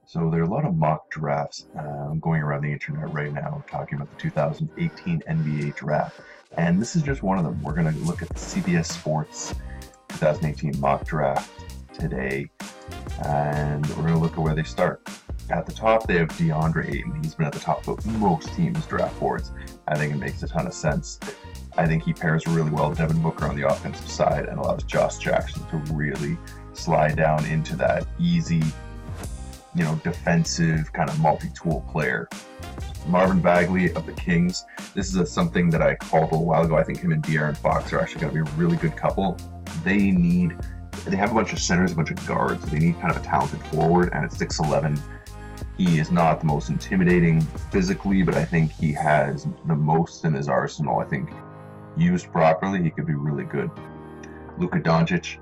So there are a lot of mock drafts going around the internet right now talking about the 2018 NBA draft. And this is just one of them. We're going to look at the CBS Sports 2018 mock draft today. And we're going to look at where they start. At the top, they have DeAndre Ayton. He's been at the top of most teams' draft boards. I think it makes a ton of sense. I think he pairs really well with Devin Booker on the offensive side and allows Josh Jackson to really slide down into that easy, defensive kind of multi-tool player. Marvin Bagley of the Kings. This is something that I called a little while ago. I think him and De'Aaron Fox are actually going to be a really good couple. They have a bunch of centers, a bunch of guards. They need kind of a talented forward, and at 6'11", he is not the most intimidating physically, but I think he has the most in his arsenal. I think used properly, he could be really good. Luka Doncic,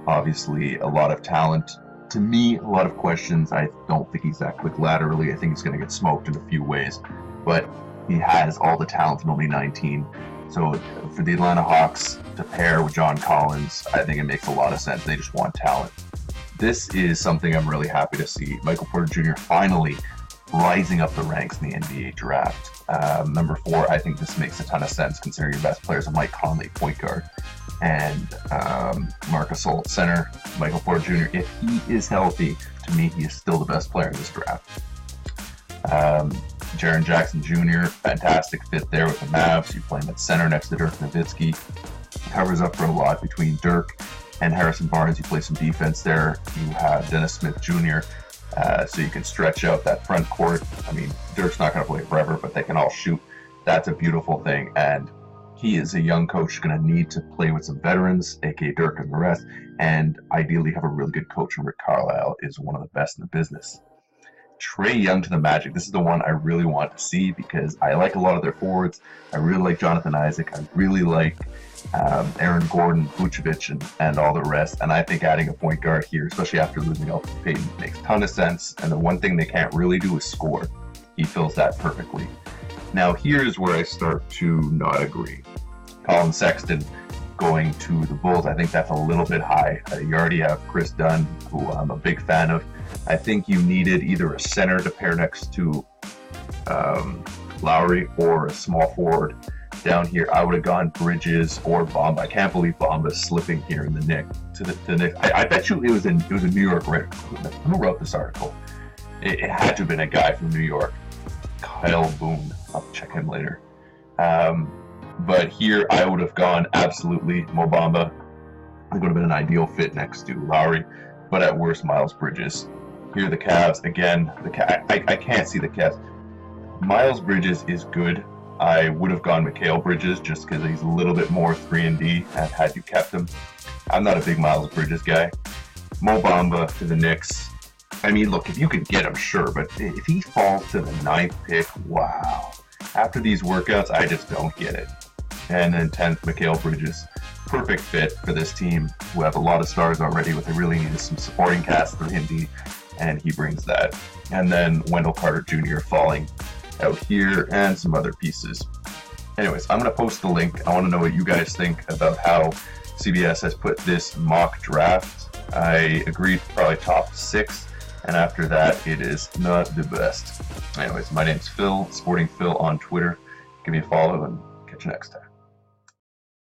obviously a lot of talent. To me, a lot of questions. I don't think he's that quick laterally. I think he's going to get smoked in a few ways, but he has all the talent and only 19. So for the Atlanta Hawks to pair with John Collins, I think it makes a lot of sense. They just want talent. This is something I'm really happy to see. Michael Porter Jr. finally rising up the ranks in the NBA draft. Number 4, I think this makes a ton of sense considering your best players are Mike Conley, point guard, and Marc Gasol, center. Michael Porter Jr., if he is healthy, to me, he is still the best player in this draft. Jaren Jackson Jr., fantastic fit there with the Mavs. You play him at center next to Dirk Nowitzki. Covers up for a lot between Dirk and Harrison Barnes. You play some defense there. You have Dennis Smith Jr., so you can stretch out that front court. I mean, Dirk's not going to play forever, but they can all shoot. That's a beautiful thing. And he is a young coach going to need to play with some veterans, aka Dirk and the rest, and ideally have a really good coach. And Rick Carlisle is one of the best in the business. Trae Young to the Magic. This is the one I really want to see because I like a lot of their forwards. I really like Jonathan Isaac. I really like Aaron Gordon, Vucevic, and all the rest. And I think adding a point guard here, especially after losing Elfrid Payton, makes a ton of sense. And the one thing they can't really do is score. He fills that perfectly. Now, here's where I start to not agree. Colin Sexton going to the Bulls, I think that's a little bit high. You already have Chris Dunn, who I'm a big fan of. I think you needed either a center to pair next to Lowry or a small forward. Down here, I would have gone Bridges or Bamba. I can't believe Bamba's slipping here in the Knicks. I bet you it was a New York Red. Who wrote this article? It had to have been a guy from New York. Kyle Boone. I'll check him later. But here, I would have gone absolutely Mo Bamba. It would have been an ideal fit next to Lowry, but at worst, Miles Bridges. Here, the Cavs again. I can't see the Cavs. Miles Bridges is good. I would have gone Mikal Bridges just because he's a little bit more 3-and-D and had you kept him. I'm not a big Miles Bridges guy. Mo Bamba to the Knicks. I mean, look, if you could get him, sure, but if he falls to the 9th pick, wow. After these workouts, I just don't get it. And then 10th, Mikal Bridges. Perfect fit for this team who have a lot of stars already. What they really need is some supporting cast 3-and-D, and he brings that. And then Wendell Carter Jr. falling out here and some other pieces. Anyways, I'm going to post the link. I want to know what you guys think about how CBS has put this mock draft. I agreed probably top 6, and after that, it is not the best. Anyways, my name's Phil, Sporting Phil on Twitter. Give me a follow and catch you next time.